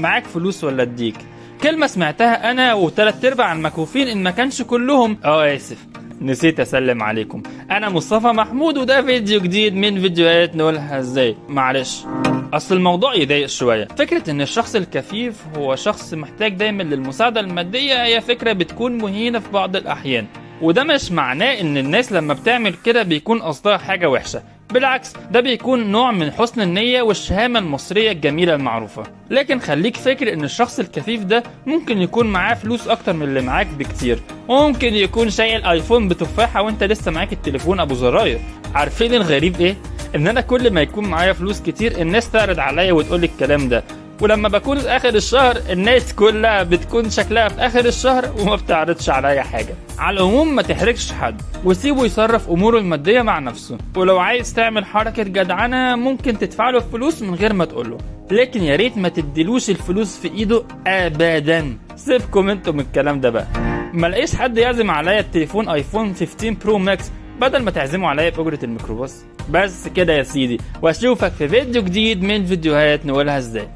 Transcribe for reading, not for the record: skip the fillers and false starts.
معاك فلوس ولا اديك. كلمة سمعتها انا و3/4 المكفوفين ان ما كانش كلهم. اسف نسيت اسلم عليكم. انا مصطفى محمود وده فيديو جديد من فيديوهات نقولها ازاي. معلش اصل الموضوع يضايق شوية. فكرة ان الشخص الكفيف هو شخص محتاج دايما للمساعدة المادية هي فكرة بتكون مهينة في بعض الاحيان، وده مش معناه ان الناس لما بتعمل كده بيكون قصدها حاجة وحشة، بالعكس ده بيكون نوع من حسن النية والشهامة المصرية الجميلة المعروفة. لكن خليك فاكر ان الشخص الكفيف ده ممكن يكون معاه فلوس اكتر من اللي معاك بكتير، وممكن يكون شايل ايفون بتفاحة وانت لسه معاك التليفون ابو زراير. عارفين الغريب ايه؟ ان انا كل ما يكون معايا فلوس كتير الناس تعرض عليا وتقول الكلام ده، ولما بكون في اخر الشهر الناس كلها بتكون شكلها في اخر الشهر وما بتعرضش عليا حاجة. على العموم ما تحرجش حد وسيبه يصرف اموره المادية مع نفسه، ولو عايز تعمل حركة جدعنة ممكن تدفعله الفلوس من غير ما تقوله، لكن يا ريت ما تديلوش الفلوس في ايده ابدا. سيبكم انتم من الكلام ده بقى. ما لاقيش حد يعزم عليا التليفون ايفون 15 برو ماكس بدل ما تعزموا عليا بأجرة الميكروباص. بس كده يا سيدي، واشوفك في فيديو جديد من فيديوهات نقولها ازاي.